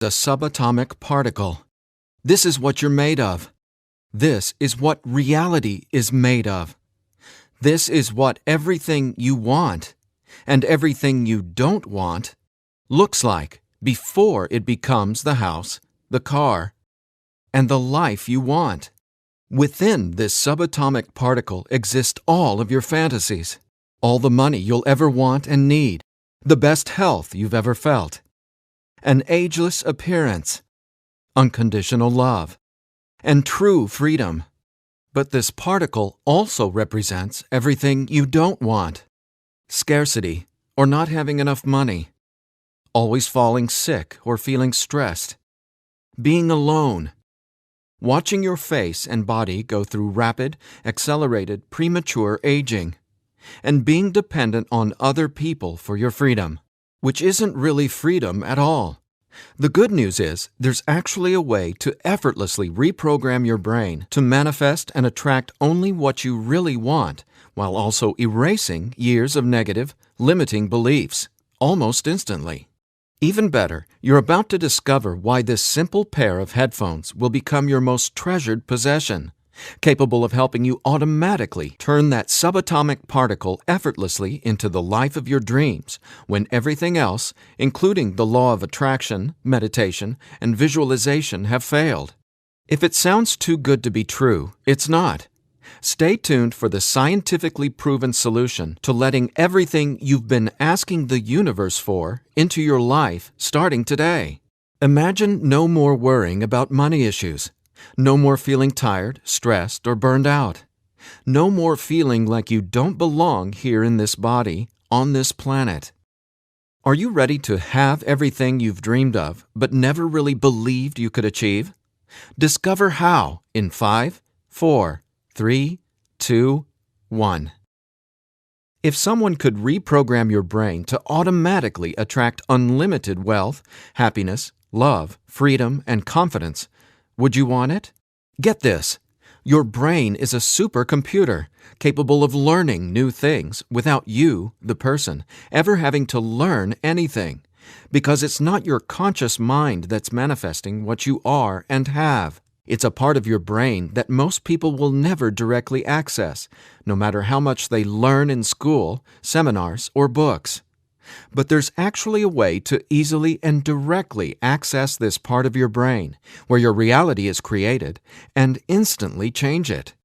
a subatomic particle. This is what you're made of. This is what reality is made of. This is what everything you want and everything you don't want looks like before it becomes the house, the car, and the life you want. Within this subatomic particle exist all of your fantasies, all the money you'll ever want and need, the best health you've ever felt, an ageless appearance, unconditional love, and true freedom. But this particle also represents everything you don't want: scarcity or not having enough money, always falling sick or feeling stressed, being alone, watching your face and body go through rapid, accelerated, premature aging, and being dependent on other people for your freedom, which isn't really freedom at all. The good news is there's actually a way to effortlessly reprogram your brain to manifest and attract only what you really want, while also erasing years of negative, limiting beliefs, almost instantly. Even better, you're about to discover why this simple pair of headphones will become your most treasured possession, capable of helping you automatically turn that subatomic particle effortlessly into the life of your dreams when everything else, including the law of attraction, meditation, and visualization, have failed. If it sounds too good to be true, it's not. Stay tuned for the scientifically proven solution to letting everything you've been asking the universe for into your life starting today. Imagine no more worrying about money issues. No more feeling tired, stressed, or burned out. No more feeling like you don't belong here in this body, on this planet. Are you ready to have everything you've dreamed of but never really believed you could achieve? Discover how in 5, 4, 3, 2, 1. If someone could reprogram your brain to automatically attract unlimited wealth, happiness, love, freedom, and confidence, would you want it? Get this. Your brain is a supercomputer capable of learning new things without you, the person, ever having to learn anything, because it's not your conscious mind that's manifesting what you are and have. It's a part of your brain that most people will never directly access, no matter how much they learn in school, seminars, or books. But there's actually a way to easily and directly access this part of your brain, where your reality is created, and instantly change it.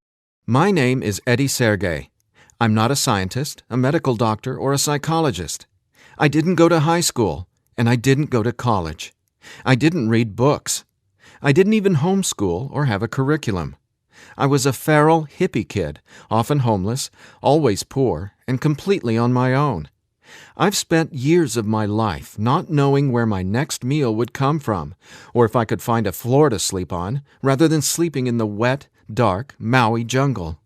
My name is Eddie Sergey. I'm not a scientist, a medical doctor, or a psychologist. I didn't go to high school, and I didn't go to college. I didn't read books. I didn't even homeschool or have a curriculum. I was a feral hippie kid, often homeless, always poor, and completely on my own. I've spent years of my life not knowing where my next meal would come from, or if I could find a floor to sleep on, rather than sleeping in the wet, dark Maui jungle.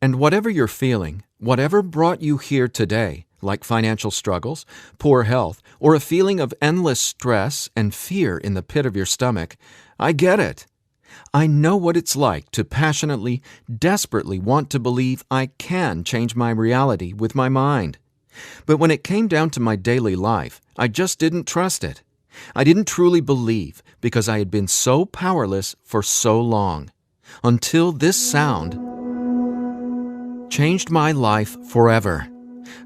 And whatever you're feeling, whatever brought you here today, like financial struggles, poor health, or a feeling of endless stress and fear in the pit of your stomach, I get it. I know what it's like to passionately, desperately want to believe I can change my reality with my mind. But when it came down to my daily life, I just didn't trust it. I didn't truly believe because I had been so powerless for so long. Until this sound changed my life forever.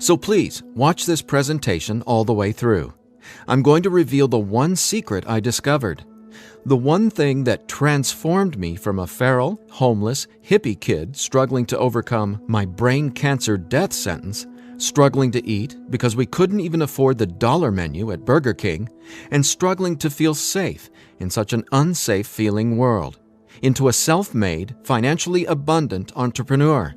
So please, watch this presentation all the way through. I'm going to reveal the one secret I discovered. The one thing that transformed me from a feral, homeless, hippie kid struggling to overcome my brain cancer death sentence, struggling to eat because we couldn't even afford the dollar menu at Burger King, and struggling to feel safe in such an unsafe-feeling world, into a self-made, financially abundant entrepreneur.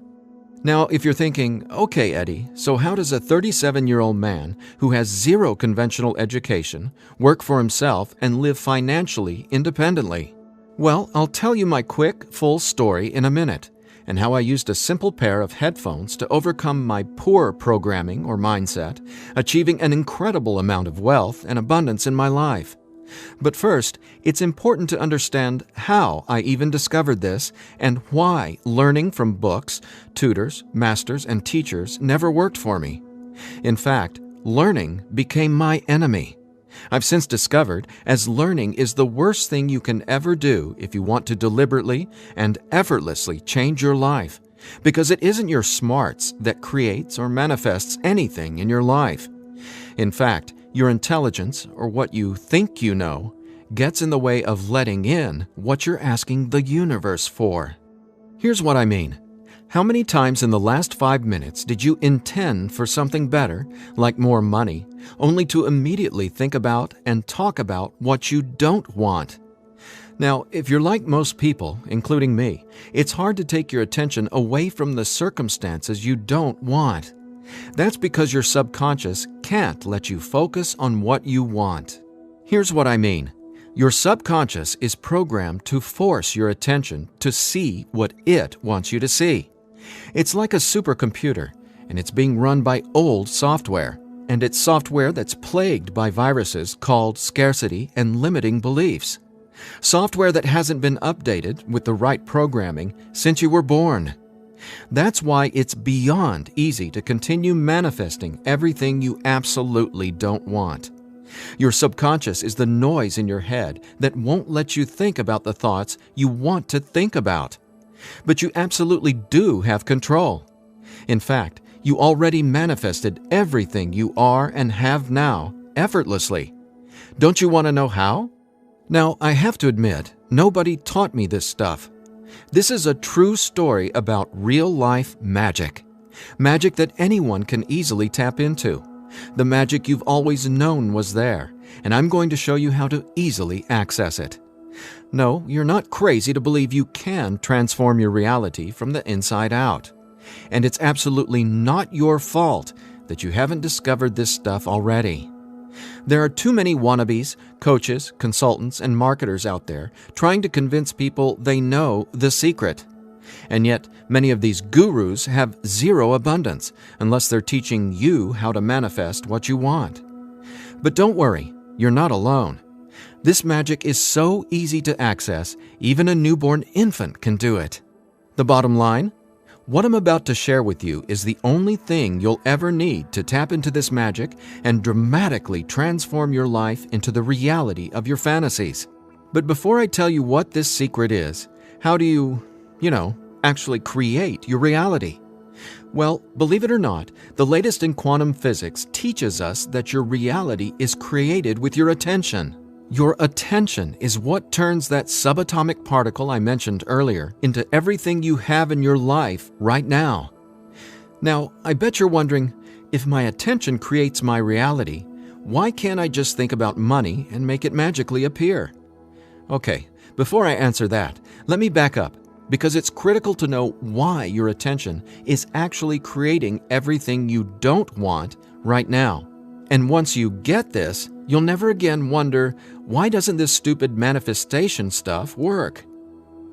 Now, if you're thinking, okay, Eddie, so how does a 37-year-old man who has zero conventional education work for himself and live financially independently? Well, I'll tell you my quick, full story in a minute, and how I used a simple pair of headphones to overcome my poor programming or mindset, achieving an incredible amount of wealth and abundance in my life. But first, it's important to understand how I even discovered this and why learning from books, tutors, masters, and teachers never worked for me. In fact, learning became my enemy. I've since discovered as learning is the worst thing you can ever do if you want to deliberately and effortlessly change your life, because it isn't your smarts that creates or manifests anything in your life. In fact, your intelligence, or what you think you know, gets in the way of letting in what you're asking the universe for. Here's what I mean. How many times in the last 5 minutes did you intend for something better, like more money, only to immediately think about and talk about what you don't want? Now, if you're like most people, including me, it's hard to take your attention away from the circumstances you don't want. That's because your subconscious can't let you focus on what you want. Here's what I mean. Your subconscious is programmed to force your attention to see what it wants you to see. It's like a supercomputer, and it's being run by old software, and it's software that's plagued by viruses called scarcity and limiting beliefs. Software that hasn't been updated with the right programming since you were born. That's why it's beyond easy to continue manifesting everything you absolutely don't want. Your subconscious is the noise in your head that won't let you think about the thoughts you want to think about. But you absolutely do have control. In fact, you already manifested everything you are and have now effortlessly. Don't you want to know how? Now, I have to admit, nobody taught me this stuff. This is a true story about real-life magic. Magic that anyone can easily tap into. The magic you've always known was there, and I'm going to show you how to easily access it. No, you're not crazy to believe you can transform your reality from the inside out. And it's absolutely not your fault that you haven't discovered this stuff already. There are too many wannabes, coaches, consultants, and marketers out there trying to convince people they know the secret. And yet, many of these gurus have zero abundance unless they're teaching you how to manifest what you want. But don't worry, you're not alone. This magic is so easy to access, even a newborn infant can do it. The bottom line? What I'm about to share with you is the only thing you'll ever need to tap into this magic and dramatically transform your life into the reality of your fantasies. But before I tell you what this secret is, how do you, actually create your reality? Well, believe it or not, the latest in quantum physics teaches us that your reality is created with your attention. Your attention is what turns that subatomic particle I mentioned earlier into everything you have in your life right now. Now, I bet you're wondering, if my attention creates my reality, why can't I just think about money and make it magically appear? Okay, before I answer that, let me back up, because it's critical to know why your attention is actually creating everything you don't want right now. And once you get this, you'll never again wonder, why doesn't this stupid manifestation stuff work?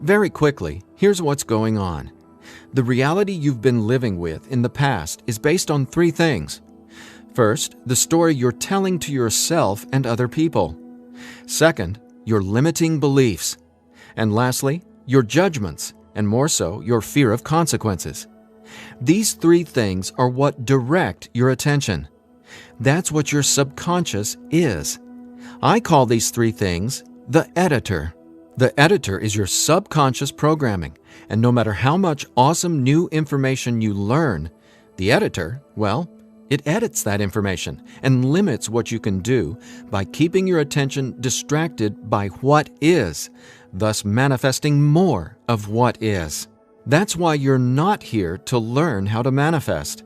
Very quickly, here's what's going on. The reality you've been living with in the past is based on 3 things. First, the story you're telling to yourself and other people. Second, your limiting beliefs. And lastly, your judgments, and more so, your fear of consequences. These 3 things are what direct your attention. That's what your subconscious is. I call these 3 things the editor. The editor is your subconscious programming, and no matter how much awesome new information you learn, the editor, well, it edits that information and limits what you can do by keeping your attention distracted by what is, thus manifesting more of what is. That's why you're not here to learn how to manifest.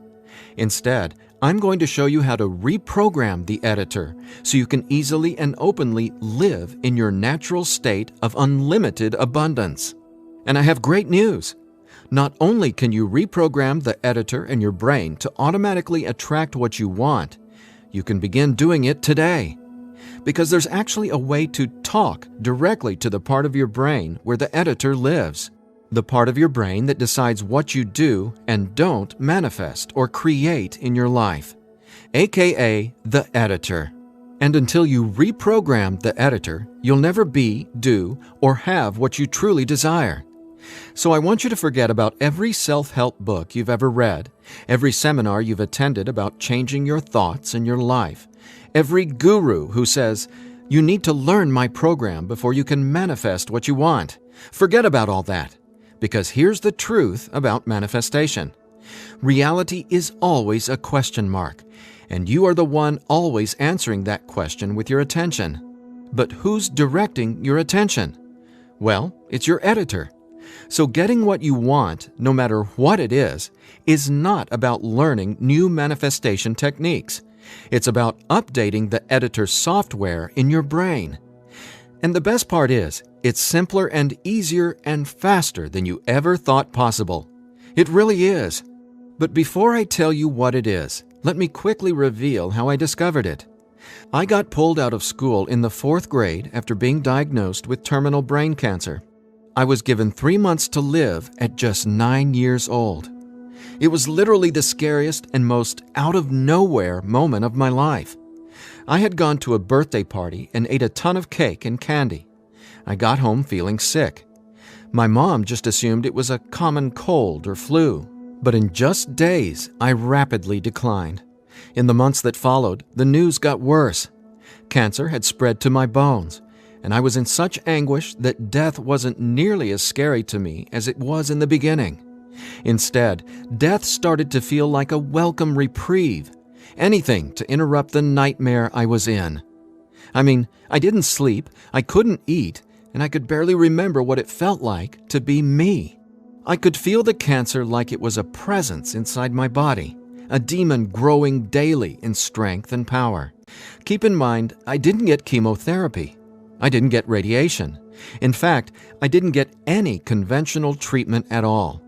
Instead, I'm going to show you how to reprogram the editor so you can easily and openly live in your natural state of unlimited abundance. And I have great news. Not only can you reprogram the editor in your brain to automatically attract what you want, you can begin doing it today. Because there's actually a way to talk directly to the part of your brain where the editor lives. The part of your brain that decides what you do and don't manifest or create in your life, aka the editor. And until you reprogram the editor, you'll never be, do, or have what you truly desire. So I want you to forget about every self-help book you've ever read, every seminar you've attended about changing your thoughts and your life, Every guru who says, "You need to learn my program before you can manifest what you want." Forget about all that, because here's the truth about manifestation. Reality is always a question mark, and you are the one always answering that question with your attention. But who's directing your attention? Well, it's your editor. So getting what you want, no matter what it is not about learning new manifestation techniques. It's about updating the editor's software in your brain. And the best part is, it's simpler and easier and faster than you ever thought possible. It really is. But before I tell you what it is, let me quickly reveal how I discovered it. I got pulled out of school in the 4th grade after being diagnosed with terminal brain cancer. I was given 3 months to live at just 9 years old. It was literally the scariest and most out-of-nowhere moment of my life. I had gone to a birthday party and ate a ton of cake and candy. I got home feeling sick. My mom just assumed it was a common cold or flu. But in just days, I rapidly declined. In the months that followed, the news got worse. Cancer had spread to my bones, and I was in such anguish that death wasn't nearly as scary to me as it was in the beginning. Instead, death started to feel like a welcome reprieve, anything to interrupt the nightmare I was in. I mean, I didn't sleep, I couldn't eat, and I could barely remember what it felt like to be me. I could feel the cancer like it was a presence inside my body, a demon growing daily in strength and power. Keep in mind, I didn't get chemotherapy. I didn't get radiation. In fact, I didn't get any conventional treatment at all.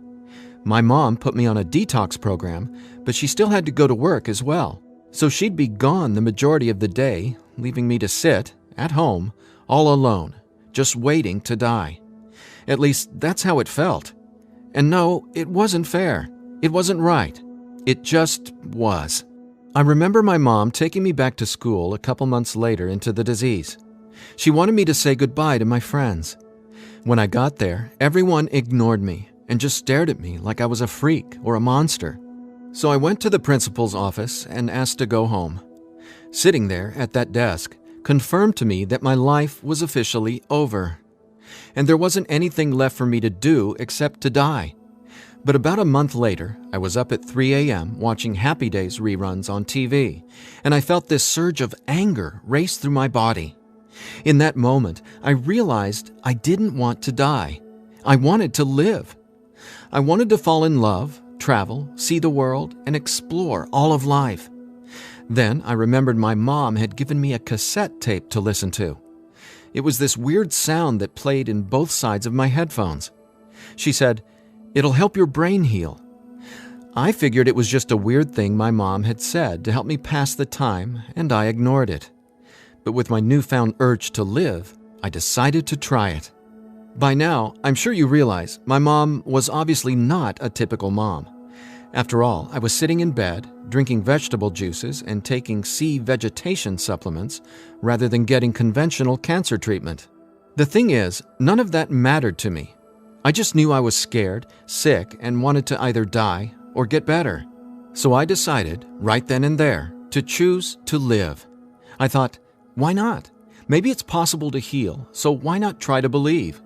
My mom put me on a detox program, but she still had to go to work as well. So she'd be gone the majority of the day, leaving me to sit, at home, all alone, just waiting to die. At least, that's how it felt. And no, it wasn't fair. It wasn't right. It just was. I remember my mom taking me back to school a couple months later into the disease. She wanted me to say goodbye to my friends. When I got there, everyone ignored me and just stared at me like I was a freak or a monster. So I went to the principal's office and asked to go home. Sitting there at that desk confirmed to me that my life was officially over. And there wasn't anything left for me to do except to die. But about a month later, I was up at 3 a.m. watching Happy Days reruns on TV, and I felt this surge of anger race through my body. In that moment, I realized I didn't want to die. I wanted to live. I wanted to fall in love, travel, see the world, and explore all of life. Then I remembered my mom had given me a cassette tape to listen to. It was this weird sound that played in both sides of my headphones. She said, "It'll help your brain heal." I figured it was just a weird thing my mom had said to help me pass the time, and I ignored it. But with my newfound urge to live, I decided to try it. By now, I'm sure you realize my mom was obviously not a typical mom. After all, I was sitting in bed, drinking vegetable juices and taking sea vegetation supplements rather than getting conventional cancer treatment. The thing is, none of that mattered to me. I just knew I was scared, sick, and wanted to either die or get better. So I decided, right then and there, to choose to live. I thought, why not? Maybe it's possible to heal, so why not try to believe?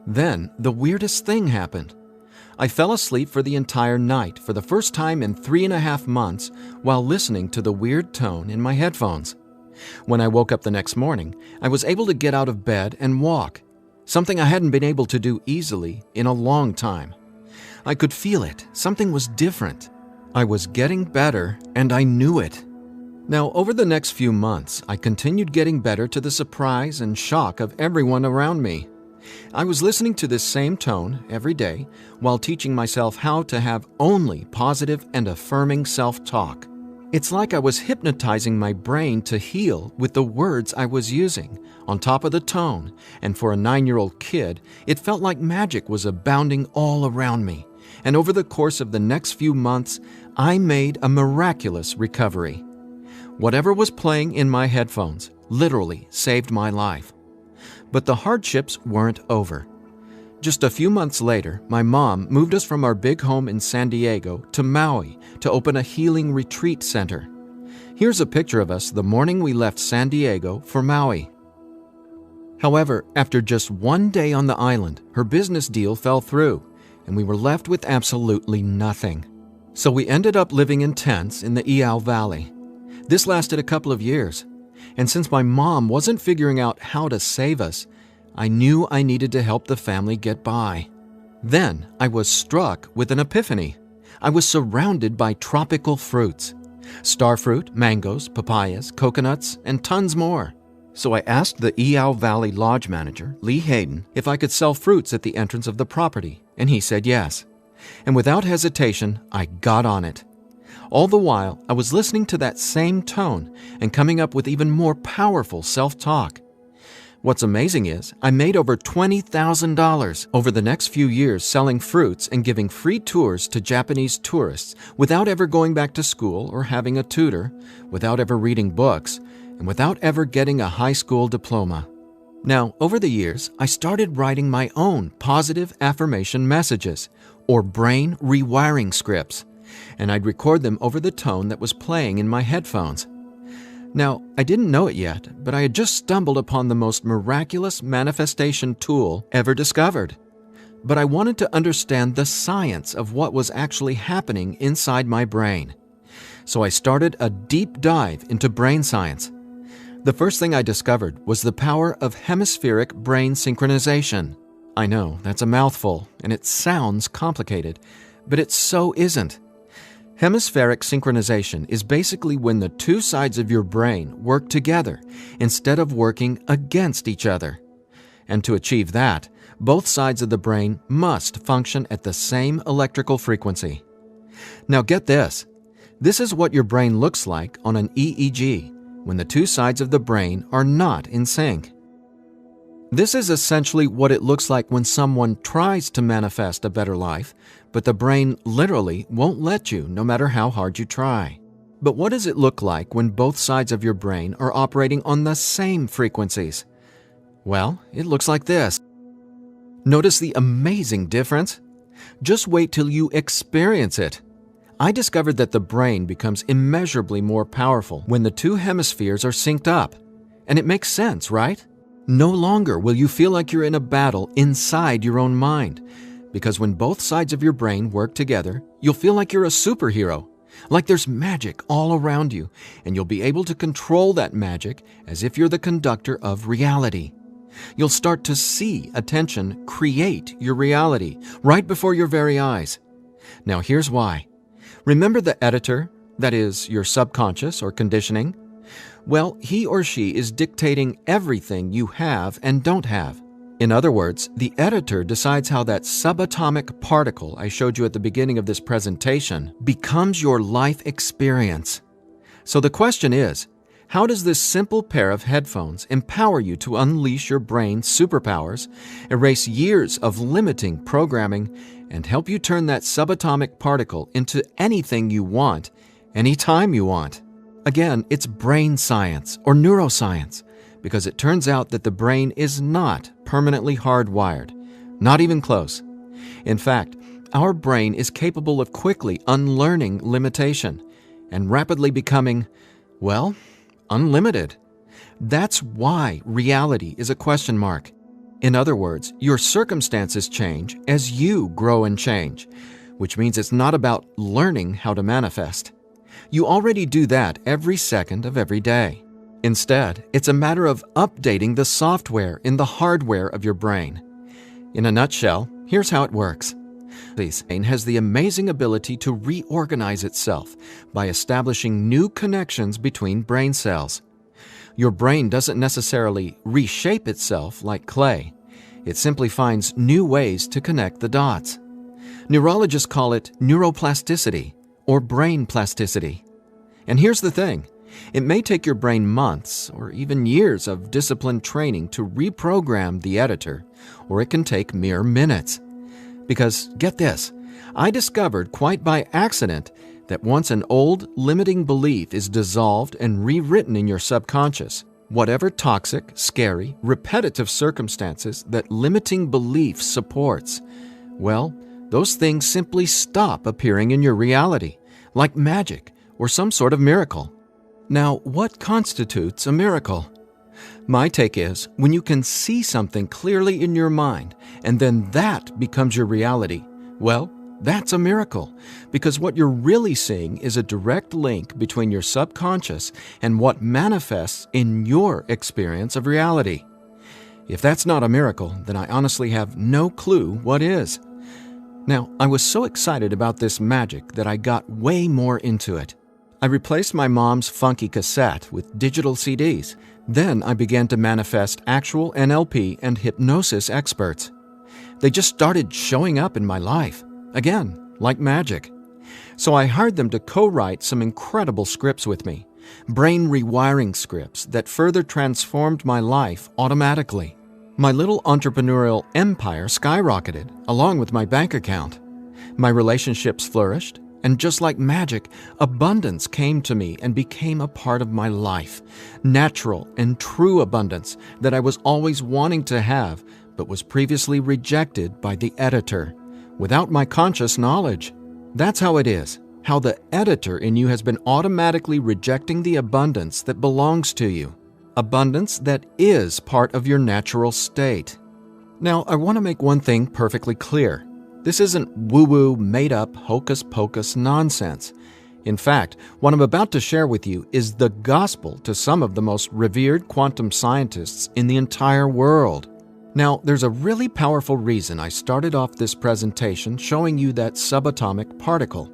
Then, the weirdest thing happened. I fell asleep for the entire night for the first time in 3.5 months while listening to the weird tone in my headphones. When I woke up the next morning, I was able to get out of bed and walk, something I hadn't been able to do easily in a long time. I could feel it. Something was different. I was getting better, and I knew it. Now, over the next few months, I continued getting better to the surprise and shock of everyone around me. I was listening to this same tone every day while teaching myself how to have only positive and affirming self-talk. It's like I was hypnotizing my brain to heal with the words I was using, on top of the tone, and for a 9-year-old kid, it felt like magic was abounding all around me. And over the course of the next few months, I made a miraculous recovery. Whatever was playing in my headphones literally saved my life. But the hardships weren't over. Just a few months later, my mom moved us from our big home in San Diego to Maui to open a healing retreat center. Here's a picture of us the morning we left San Diego for Maui. However, after just one day on the island, her business deal fell through, and we were left with absolutely nothing. So we ended up living in tents in the Iao Valley. This lasted a couple of years, and since my mom wasn't figuring out how to save us, I knew I needed to help the family get by. Then I was struck with an epiphany. I was surrounded by tropical fruits: starfruit, mangoes, papayas, coconuts, and tons more. So I asked the Iao Valley Lodge manager, Lee Hayden, if I could sell fruits at the entrance of the property, and he said yes. And without hesitation, I got on it. All the while, I was listening to that same tone and coming up with even more powerful self-talk. What's amazing is I made over $20,000 over the next few years selling fruits and giving free tours to Japanese tourists without ever going back to school or having a tutor, without ever reading books, and without ever getting a high school diploma. Now, over the years, I started writing my own positive affirmation messages, or brain rewiring scripts, and I'd record them over the tone that was playing in my headphones. Now, I didn't know it yet, but I had just stumbled upon the most miraculous manifestation tool ever discovered. But I wanted to understand the science of what was actually happening inside my brain. So I started a deep dive into brain science. The first thing I discovered was the power of hemispheric brain synchronization. I know, that's a mouthful, and it sounds complicated, but it so isn't. Hemispheric synchronization is basically when the two sides of your brain work together instead of working against each other. And to achieve that, both sides of the brain must function at the same electrical frequency. Now get this. This is what your brain looks like on an EEG when the two sides of the brain are not in sync. This is essentially what it looks like when someone tries to manifest a better life, but the brain literally won't let you no matter how hard you try. But what does it look like when both sides of your brain are operating on the same frequencies? Well, it looks like this. Notice the amazing difference? Just wait till you experience it. I discovered that the brain becomes immeasurably more powerful when the two hemispheres are synced up. And it makes sense, right? No longer will you feel like you're in a battle inside your own mind, because when both sides of your brain work together, you'll feel like you're a superhero, like there's magic all around you, and you'll be able to control that magic as if you're the conductor of reality. You'll start to see attention create your reality right before your very eyes. Now here's why. Remember the editor, that is, your subconscious or conditioning? Well, he or she is dictating everything you have and don't have. In other words, the editor decides how that subatomic particle I showed you at the beginning of this presentation becomes your life experience. So the question is, how does this simple pair of headphones empower you to unleash your brain's superpowers, erase years of limiting programming, and help you turn that subatomic particle into anything you want, anytime you want? Again, it's brain science or neuroscience, because it turns out that the brain is not permanently hardwired, not even close. In fact, our brain is capable of quickly unlearning limitation and rapidly becoming, well, unlimited. That's why reality is a question mark. In other words, your circumstances change as you grow and change, which means it's not about learning how to manifest. You already do that every second of every day. Instead, it's a matter of updating the software in the hardware of your brain. In a nutshell, here's how it works. The brain has the amazing ability to reorganize itself by establishing new connections between brain cells. Your brain doesn't necessarily reshape itself like clay. It simply finds new ways to connect the dots. Neurologists call it neuroplasticity or brain plasticity. And here's the thing. It may take your brain months or even years of disciplined training to reprogram the editor, or it can take mere minutes. Because, get this, I discovered quite by accident that once an old, limiting belief is dissolved and rewritten in your subconscious, whatever toxic, scary, repetitive circumstances that limiting belief supports, well, those things simply stop appearing in your reality, like magic or some sort of miracle. Now, what constitutes a miracle? My take is when you can see something clearly in your mind and then that becomes your reality, well, that's a miracle, because what you're really seeing is a direct link between your subconscious and what manifests in your experience of reality. If that's not a miracle, then I honestly have no clue what is. Now, I was so excited about this magic that I got way more into it. I replaced my mom's funky cassette with digital CDs. Then I began to manifest actual NLP and hypnosis experts. They just started showing up in my life. Again, like magic. So I hired them to co-write some incredible scripts with me, brain rewiring scripts that further transformed my life automatically. My little entrepreneurial empire skyrocketed, along with my bank account. My relationships flourished, and just like magic, abundance came to me and became a part of my life. Natural and true abundance that I was always wanting to have, but was previously rejected by the editor, without my conscious knowledge. That's how it is, how the editor in you has been automatically rejecting the abundance that belongs to you, abundance that is part of your natural state. Now, I want to make one thing perfectly clear. This isn't woo-woo, made-up, hocus-pocus nonsense. In fact, what I'm about to share with you is the gospel to some of the most revered quantum scientists in the entire world. Now, there's a really powerful reason I started off this presentation showing you that subatomic particle.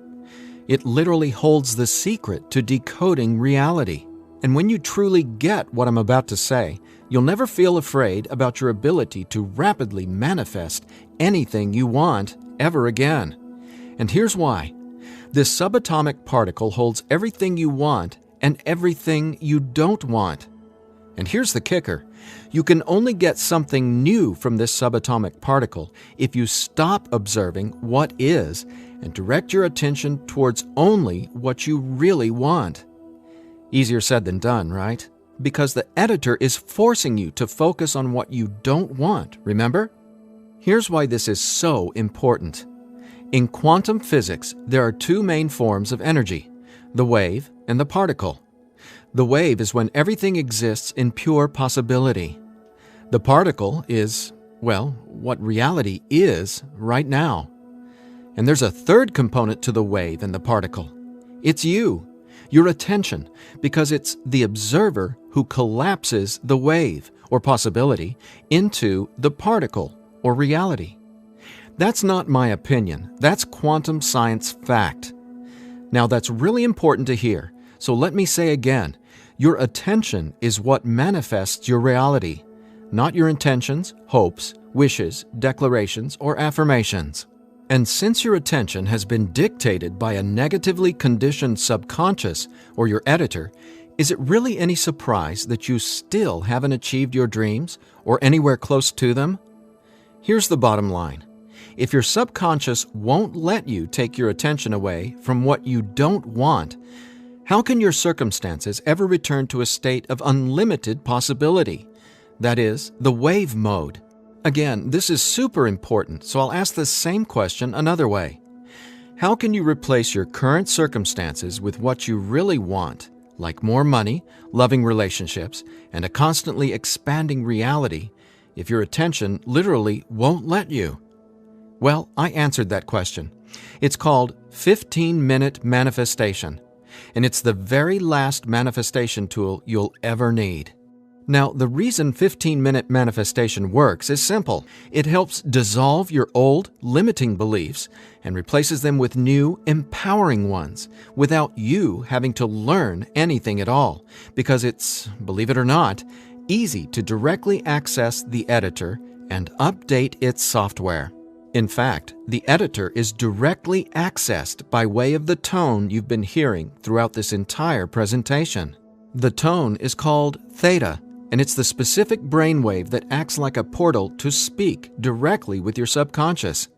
It literally holds the secret to decoding reality. And when you truly get what I'm about to say, you'll never feel afraid about your ability to rapidly manifest anything you want ever again. And here's why. This subatomic particle holds everything you want and everything you don't want. And here's the kicker. You can only get something new from this subatomic particle if you stop observing what is and direct your attention towards only what you really want. Easier said than done, right? Because the editor is forcing you to focus on what you don't want, remember? Here's why this is so important. In quantum physics, there are two main forms of energy, the wave and the particle. The wave is when everything exists in pure possibility. The particle is, well, what reality is right now. And there's a third component to the wave and the particle. It's you, your attention, because it's the observer who collapses the wave, or possibility, into the particle, or reality. That's not my opinion. That's quantum science fact. Now, that's really important to hear. So let me say again, your attention is what manifests your reality, not your intentions, hopes, wishes, declarations, or affirmations. And since your attention has been dictated by a negatively conditioned subconscious or your editor, is it really any surprise that you still haven't achieved your dreams or anywhere close to them? Here's the bottom line. If your subconscious won't let you take your attention away from what you don't want, how can your circumstances ever return to a state of unlimited possibility? That is, the wave mode. Again, this is super important, so I'll ask the same question another way. How can you replace your current circumstances with what you really want, like more money, loving relationships, and a constantly expanding reality, if your attention literally won't let you? Well, I answered that question. It's called 15-minute manifestation, and it's the very last manifestation tool you'll ever need. Now, the reason 15-minute manifestation works is simple. It helps dissolve your old, limiting beliefs and replaces them with new, empowering ones without you having to learn anything at all, because it's, believe it or not, easy to directly access the editor and update its software. In fact, the editor is directly accessed by way of the tone you've been hearing throughout this entire presentation. The tone is called theta, and it's the specific brainwave that acts like a portal to speak directly with your subconscious.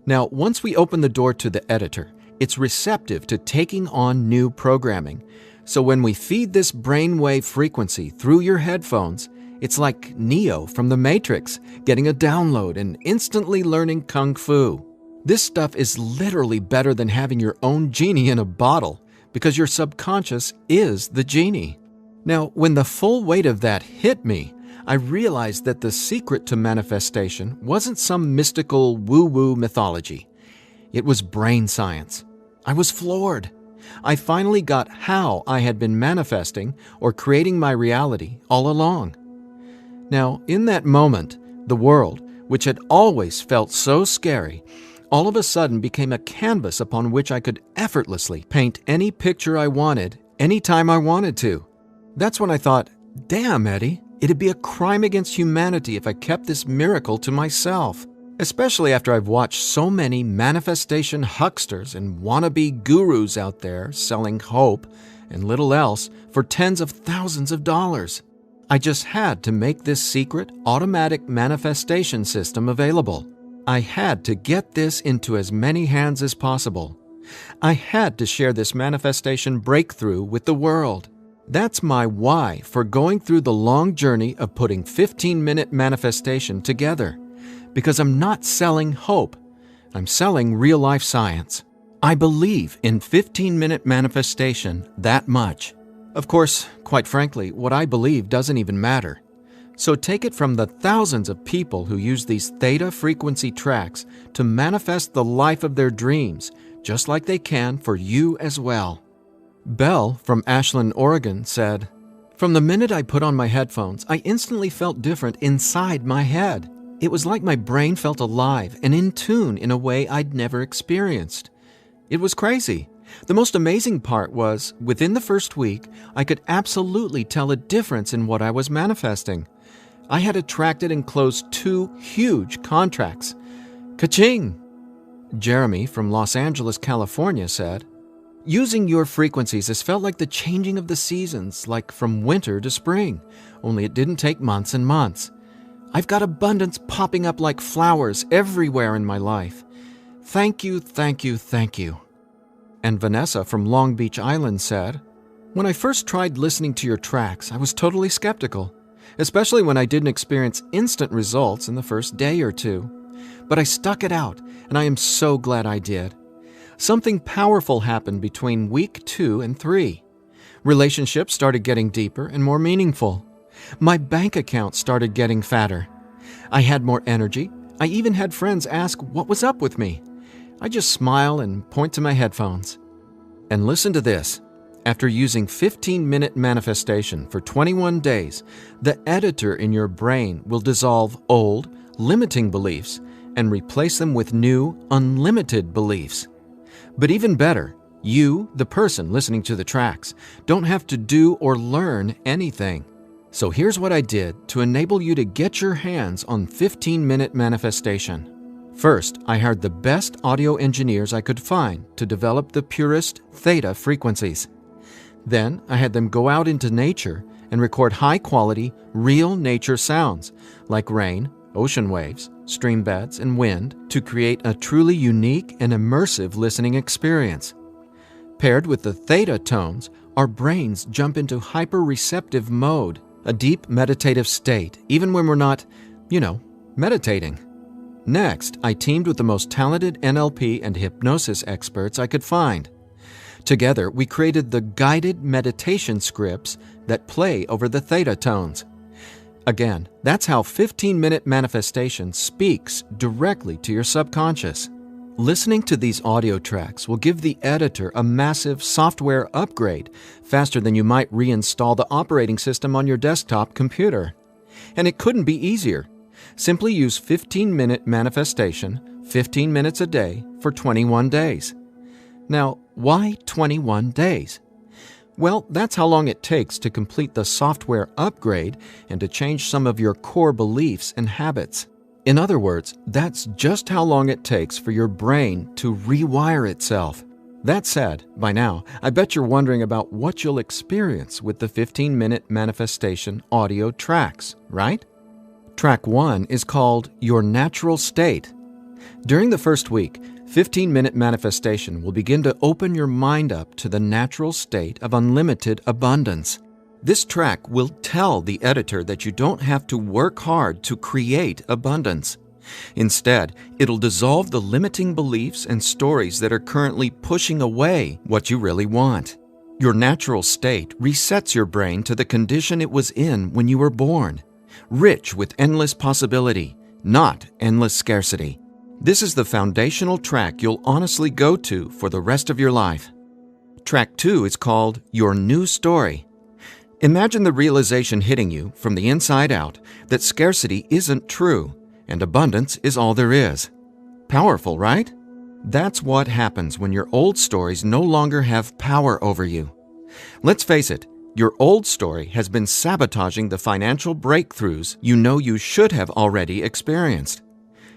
Now, once we open the door to the editor, it's receptive to taking on new programming. So when we feed this brainwave frequency through your headphones, it's like Neo from the Matrix getting a download and instantly learning Kung Fu. This stuff is literally better than having your own genie in a bottle, because your subconscious is the genie. Now, when the full weight of that hit me, I realized that the secret to manifestation wasn't some mystical woo-woo mythology. It was brain science. I was floored. I finally got how I had been manifesting or creating my reality all along. Now, in that moment, the world, which had always felt so scary, all of a sudden became a canvas upon which I could effortlessly paint any picture I wanted, anytime I wanted to. That's when I thought, damn, Eddie, it'd be a crime against humanity if I kept this miracle to myself. Especially after I've watched so many manifestation hucksters and wannabe gurus out there selling hope and little else for tens of thousands of dollars. I just had to make this secret, automatic manifestation system available. I had to get this into as many hands as possible. I had to share this manifestation breakthrough with the world. That's my why for going through the long journey of putting 15-minute manifestation together. Because I'm not selling hope. I'm selling real-life science. I believe in 15-minute manifestation that much. Of course, quite frankly, what I believe doesn't even matter. So take it from the thousands of people who use these theta frequency tracks to manifest the life of their dreams, just like they can for you as well. Belle from Ashland, Oregon said, "From the minute I put on my headphones, I instantly felt different inside my head. It was like my brain felt alive and in tune in a way I'd never experienced. It was crazy. The most amazing part was, within the first week, I could absolutely tell a difference in what I was manifesting. I had attracted and closed 2 huge contracts. Ka-ching!" Jeremy from Los Angeles, California said, "Using your frequencies has felt like the changing of the seasons, like from winter to spring, only it didn't take months and months. I've got abundance popping up like flowers everywhere in my life. Thank you, thank you, thank you." And Vanessa from Long Beach Island said, "When I first tried listening to your tracks, I was totally skeptical, especially when I didn't experience instant results in the first day or two. But I stuck it out, and I am so glad I did. Something powerful happened between week 2 and 3. Relationships started getting deeper and more meaningful. My bank account started getting fatter. I had more energy. I even had friends ask what was up with me. I just smile and point to my headphones. And listen to this. After using 15-minute manifestation for 21 days, the editor in your brain will dissolve old, limiting beliefs and replace them with new, unlimited beliefs. But even better, you, the person listening to the tracks, don't have to do or learn anything. So here's what I did to enable you to get your hands on 15-minute manifestation. First, I hired the best audio engineers I could find to develop the purest theta frequencies. Then, I had them go out into nature and record high-quality, real nature sounds like rain, ocean waves, stream beds, and wind to create a truly unique and immersive listening experience. Paired with the theta tones, our brains jump into hyper-receptive mode, a deep meditative state, even when we're not, meditating. Next, I teamed with the most talented NLP and hypnosis experts I could find. Together, we created the guided meditation scripts that play over the theta tones. Again, that's how 15-minute manifestation speaks directly to your subconscious. Listening to these audio tracks will give the editor a massive software upgrade faster than you might reinstall the operating system on your desktop computer. And it couldn't be easier. Simply use 15-minute manifestation, 15 minutes a day for 21 days. Now, why 21 days? Well, that's how long it takes to complete the software upgrade and to change some of your core beliefs and habits. In other words, that's just how long it takes for your brain to rewire itself. That said, by now, I bet you're wondering about what you'll experience with the 15-minute manifestation audio tracks, right? Track 1 is called Your Natural State. During the first week, 15-minute manifestation will begin to open your mind up to the natural state of unlimited abundance. This track will tell the editor that you don't have to work hard to create abundance. Instead, it'll dissolve the limiting beliefs and stories that are currently pushing away what you really want. Your natural state resets your brain to the condition it was in when you were born, rich with endless possibility, not endless scarcity. This is the foundational track you'll honestly go to for the rest of your life. Track 2 is called Your New Story. Imagine the realization hitting you from the inside out that scarcity isn't true and abundance is all there is. Powerful, right? That's what happens when your old stories no longer have power over you. Let's face it, your old story has been sabotaging the financial breakthroughs you know you should have already experienced.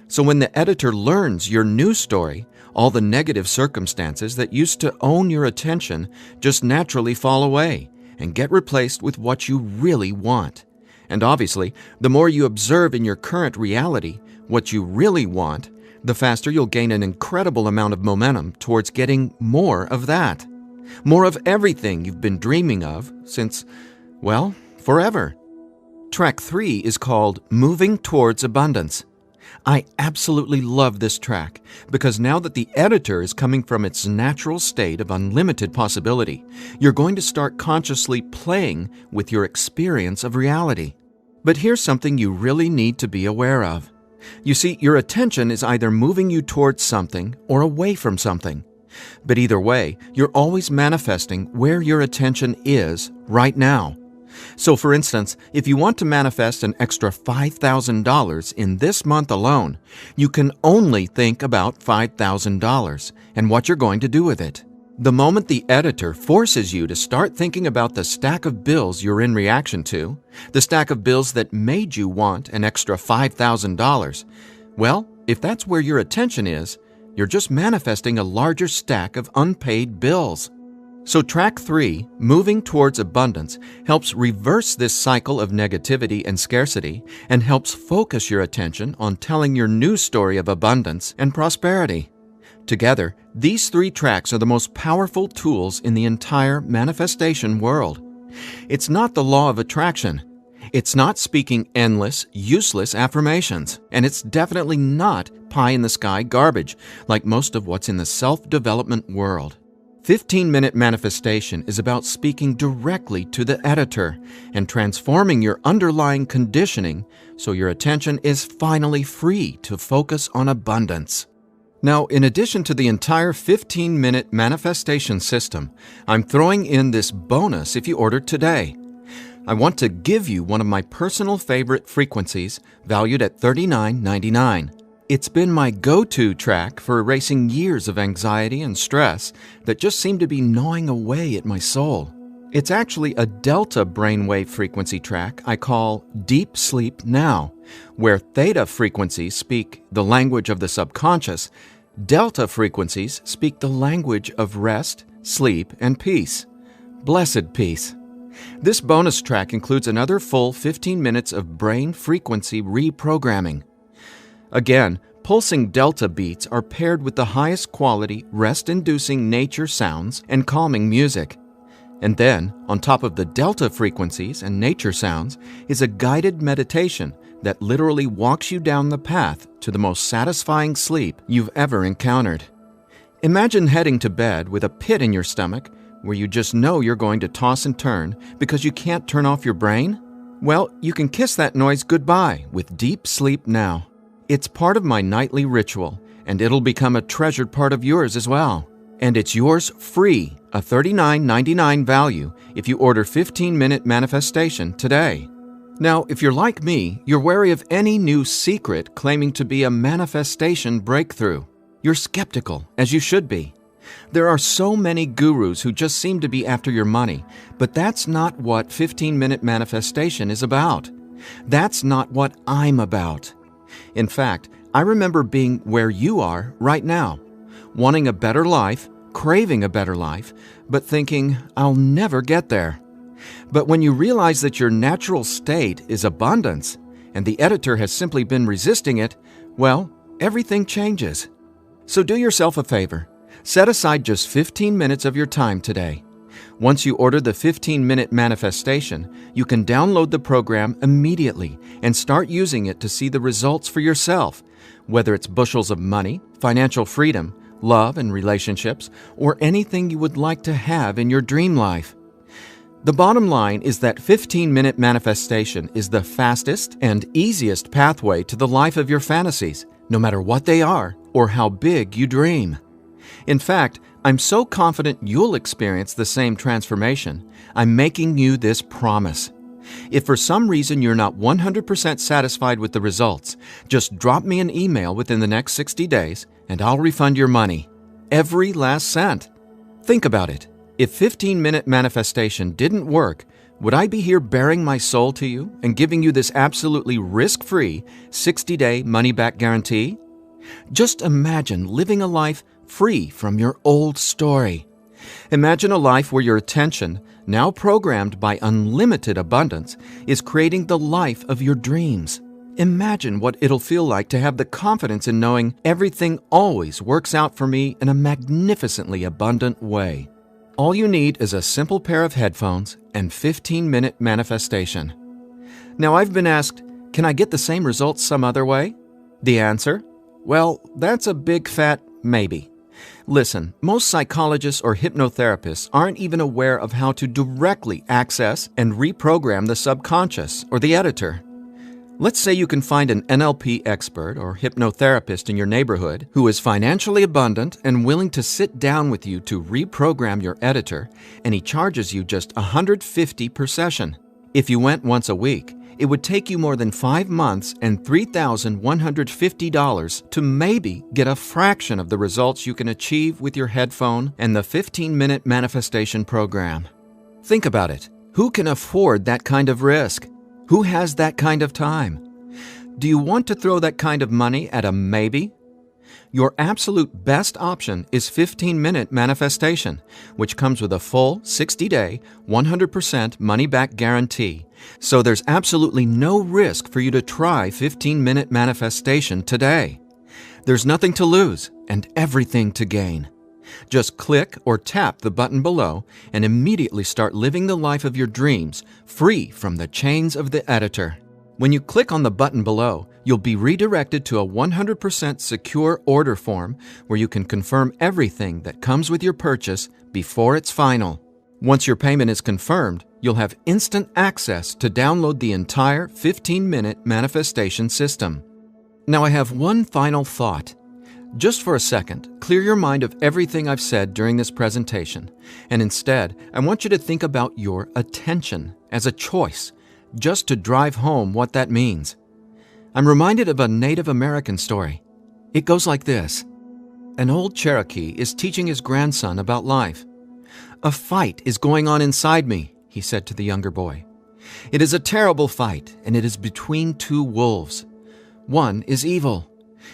So when the editor learns your new story, all the negative circumstances that used to own your attention just naturally fall away and get replaced with what you really want. And obviously, the more you observe in your current reality what you really want, the faster you'll gain an incredible amount of momentum towards getting more of that. More of everything you've been dreaming of since, well, forever. Track 3 is called Moving Towards Abundance. I absolutely love this track because now that the editor is coming from its natural state of unlimited possibility, you're going to start consciously playing with your experience of reality. But here's something you really need to be aware of. You see, your attention is either moving you towards something or away from something. But either way, you're always manifesting where your attention is right now. So for instance, if you want to manifest an extra $5,000 in this month alone, you can only think about $5,000 and what you're going to do with it. The moment the editor forces you to start thinking about the stack of bills you're in reaction to, the stack of bills that made you want an extra $5,000, well, if that's where your attention is, you're just manifesting a larger stack of unpaid bills. So track 3, Moving Towards Abundance, helps reverse this cycle of negativity and scarcity and helps focus your attention on telling your new story of abundance and prosperity. Together, these 3 tracks are the most powerful tools in the entire manifestation world. It's not the law of attraction. It's not speaking endless, useless affirmations. And it's definitely not pie-in-the-sky garbage like most of what's in the self-development world. 15-minute manifestation is about speaking directly to the editor and transforming your underlying conditioning so your attention is finally free to focus on abundance. Now, in addition to the entire 15-minute manifestation system, I'm throwing in this bonus if you order today. I want to give you one of my personal favorite frequencies valued at $39.99. It's been my go-to track for erasing years of anxiety and stress that just seem to be gnawing away at my soul. It's actually a delta brainwave frequency track I call Deep Sleep Now, where theta frequencies speak the language of the subconscious, delta frequencies speak the language of rest, sleep, and peace. Blessed peace. This bonus track includes another full 15 minutes of brain frequency reprogramming. Again, pulsing delta beats are paired with the highest quality, rest-inducing nature sounds and calming music. And then, on top of the delta frequencies and nature sounds, is a guided meditation that literally walks you down the path to the most satisfying sleep you've ever encountered. Imagine heading to bed with a pit in your stomach where you just know you're going to toss and turn because you can't turn off your brain? Well, you can kiss that noise goodbye with Deep Sleep Now. It's part of my nightly ritual, and it'll become a treasured part of yours as well. And it's yours free, a $39.99 value, if you order 15-minute manifestation today. Now, if you're like me, you're wary of any new secret claiming to be a manifestation breakthrough. You're skeptical, as you should be. There are so many gurus who just seem to be after your money, but that's not what 15-minute manifestation is about. That's not what I'm about. In fact, I remember being where you are right now, wanting a better life, craving a better life, but thinking, I'll never get there. But when you realize that your natural state is abundance, and the editor has simply been resisting it, well, everything changes. So do yourself a favor. Set aside just 15 minutes of your time today. Once you order the 15-minute manifestation, you can download the program immediately and start using it to see the results for yourself, whether it's bushels of money, financial freedom, love and relationships, or anything you would like to have in your dream life. The bottom line is that 15-minute manifestation is the fastest and easiest pathway to the life of your fantasies, no matter what they are or how big you dream. In fact, I'm so confident you'll experience the same transformation, I'm making you this promise. If for some reason you're not 100% satisfied with the results, just drop me an email within the next 60 days and I'll refund your money. Every last cent. Think about it. If 15-minute manifestation didn't work, would I be here bearing my soul to you and giving you this absolutely risk-free 60-day money-back guarantee? Just imagine living a life free from your old story. Imagine a life where your attention, now programmed by unlimited abundance, is creating the life of your dreams. Imagine what it'll feel like to have the confidence in knowing everything always works out for me in a magnificently abundant way. All you need is a simple pair of headphones and 15-minute manifestation. Now, I've been asked, can I get the same results some other way? The answer? Well, that's a big fat maybe. Listen, most psychologists or hypnotherapists aren't even aware of how to directly access and reprogram the subconscious or the editor. Let's say you can find an NLP expert or hypnotherapist in your neighborhood who is financially abundant and willing to sit down with you to reprogram your editor, and he charges you just $150 per session. If you went once a week, it would take you more than 5 months and $3,150 to maybe get a fraction of the results you can achieve with your headphone and the 15-minute manifestation program. Think about it. Who can afford that kind of risk? Who has that kind of time? Do you want to throw that kind of money at a maybe? Your absolute best option is 15-minute manifestation, which comes with a full 60-day, 100% money-back guarantee. So there's absolutely no risk for you to try 15-minute manifestation today. There's nothing to lose and everything to gain. Just click or tap the button below and immediately start living the life of your dreams, free from the chains of the editor. When you click on the button below, you'll be redirected to a 100% secure order form where you can confirm everything that comes with your purchase before it's final. Once your payment is confirmed, you'll have instant access to download the entire 15-minute manifestation system. Now I have one final thought. Just for a second, clear your mind of everything I've said during this presentation, and instead, I want you to think about your attention as a choice, just to drive home what that means. I'm reminded of a Native American story. It goes like this. An old Cherokee is teaching his grandson about life. "A fight is going on inside me," he said to the younger boy. "It is a terrible fight, and it is between two wolves. One is evil.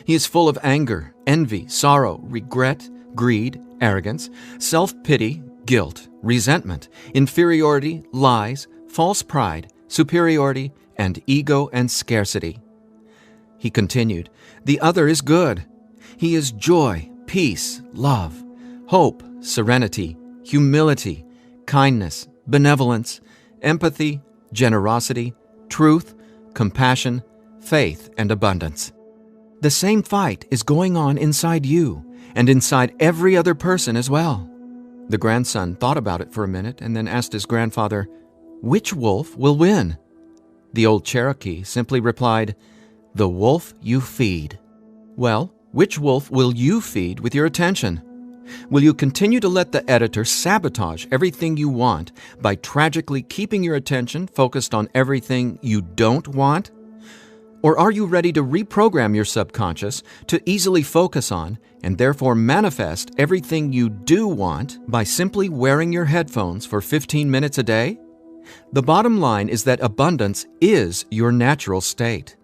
He is full of anger, envy, sorrow, regret, greed, arrogance, self-pity, guilt, resentment, inferiority, lies, false pride, superiority, and ego and scarcity." He continued, "The other is good. He is joy, peace, love, hope, serenity, humility, kindness, benevolence, empathy, generosity, truth, compassion, faith, and abundance." The same fight is going on inside you and inside every other person as well. The grandson thought about it for a minute and then asked his grandfather, "Which wolf will win?" The old Cherokee simply replied, "The wolf you feed." Well, which wolf will you feed with your attention? Will you continue to let the editor sabotage everything you want by tragically keeping your attention focused on everything you don't want? Or are you ready to reprogram your subconscious to easily focus on and therefore manifest everything you do want by simply wearing your headphones for 15 minutes a day? The bottom line is that abundance is your natural state.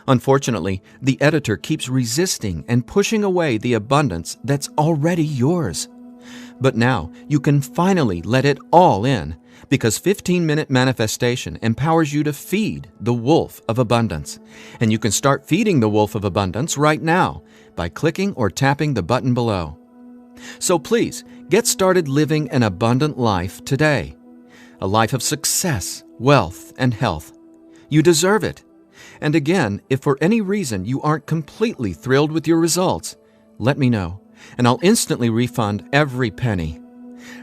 Unfortunately, the editor keeps resisting and pushing away the abundance that's already yours. But now you can finally let it all in, because 15-minute manifestation empowers you to feed the wolf of abundance. And you can start feeding the wolf of abundance right now by clicking or tapping the button below. So please, get started living an abundant life today. A life of success, wealth, and health. You deserve it. And again, if for any reason you aren't completely thrilled with your results, let me know. and I'll instantly refund every penny.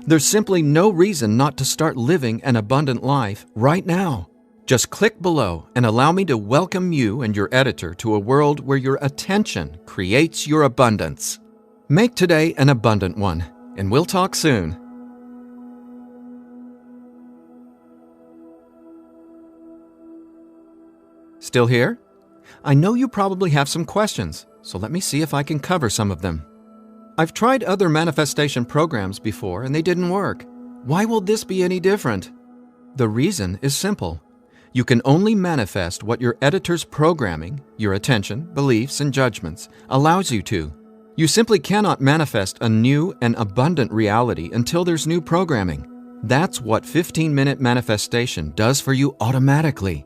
There's simply no reason not to start living an abundant life right now. Just click below and allow me to welcome you and your editor to a world where your attention creates your abundance. Make today an abundant one, and we'll talk soon. Still here? I know you probably have some questions, so let me see if I can cover some of them. I've tried other manifestation programs before and they didn't work. Why will this be any different? The reason is simple. You can only manifest what your editor's programming, your attention, beliefs, and judgments allows you to. You simply cannot manifest a new and abundant reality until there's new programming. That's what 15-minute manifestation does for you automatically.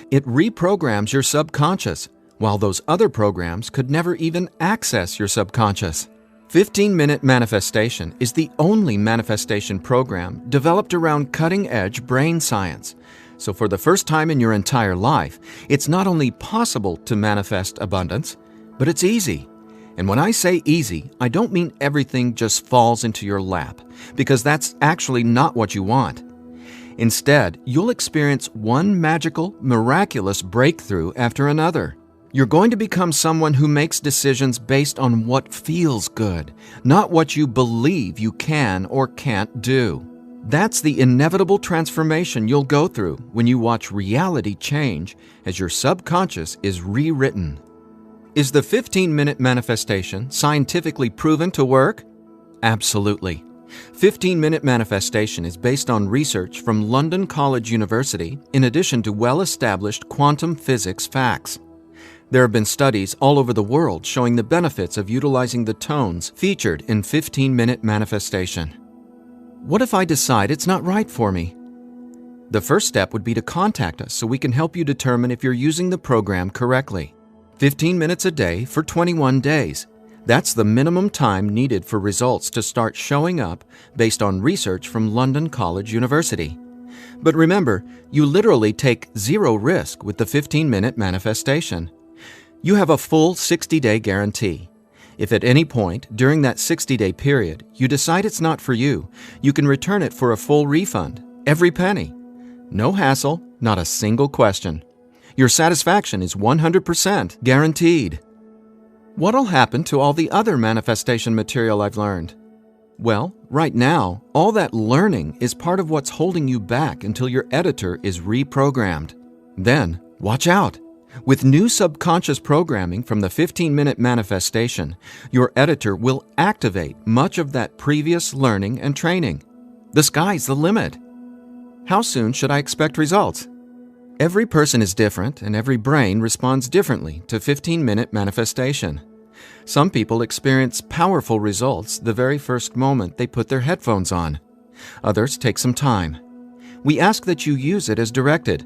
It reprograms your subconscious, while those other programs could never even access your subconscious. 15-minute manifestation is the only manifestation program developed around cutting-edge brain science. So for the first time in your entire life, it's not only possible to manifest abundance, but it's easy. And when I say easy, I don't mean everything just falls into your lap, because that's actually not what you want. Instead, you'll experience one magical, miraculous breakthrough after another. You're going to become someone who makes decisions based on what feels good, not what you believe you can or can't do. That's the inevitable transformation you'll go through when you watch reality change as your subconscious is rewritten. Is the 15-minute manifestation scientifically proven to work? Absolutely. 15-minute manifestation is based on research from London College University in addition to well-established quantum physics facts. There have been studies all over the world showing the benefits of utilizing the tones featured in 15-minute manifestation. What if I decide it's not right for me? The first step would be to contact us so we can help you determine if you're using the program correctly. 15 minutes a day for 21 days. That's the minimum time needed for results to start showing up based on research from London College University. But remember, you literally take zero risk with the 15-minute manifestation. You have a full 60-day guarantee. If at any point during that 60-day period you decide it's not for you, you can return it for a full refund, every penny. No hassle, not a single question. Your satisfaction is 100% guaranteed. What'll happen to all the other manifestation material I've learned? Well, right now, all that learning is part of what's holding you back until your editor is reprogrammed. Then, watch out! With new subconscious programming from the 15-minute manifestation, your editor will activate much of that previous learning and training. The sky's the limit. How soon should I expect results? Every person is different and every brain responds differently to 15-minute manifestation. Some people experience powerful results the very first moment they put their headphones on. Others take some time. We ask that you use it as directed,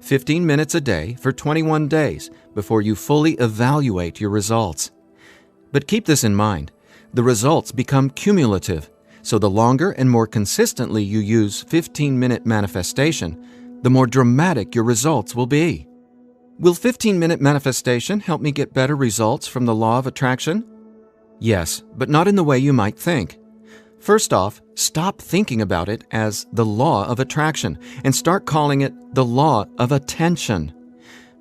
15 minutes a day for 21 days before you fully evaluate your results. But keep this in mind, the results become cumulative, so the longer and more consistently you use 15-minute manifestation, the more dramatic your results will be. Will 15-minute manifestation help me get better results from the law of attraction? Yes, but not in the way you might think. First off, stop thinking about it as the law of attraction and start calling it the law of attention.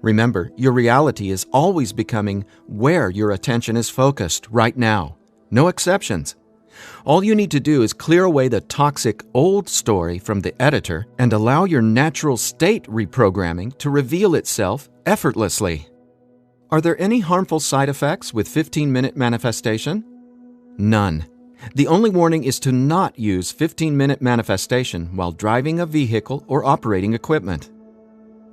Remember, your reality is always becoming where your attention is focused right now. No exceptions. All you need to do is clear away the toxic old story from the editor and allow your natural state reprogramming to reveal itself effortlessly. Are there any harmful side effects with 15-minute manifestation? None. The only warning is to not use 15-minute manifestation while driving a vehicle or operating equipment.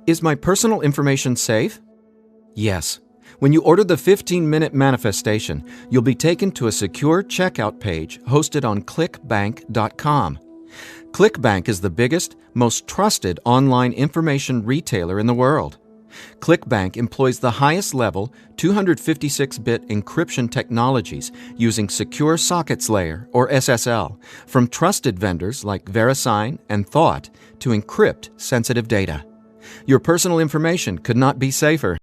Is my personal information safe? Yes. When you order the 15-minute manifestation, you'll be taken to a secure checkout page hosted on clickbank.com. ClickBank is the biggest, most trusted online information retailer in the world. ClickBank employs the highest level 256-bit encryption technologies using Secure Sockets Layer, or SSL, from trusted vendors like VeriSign and Thought to encrypt sensitive data. Your personal information could not be safer.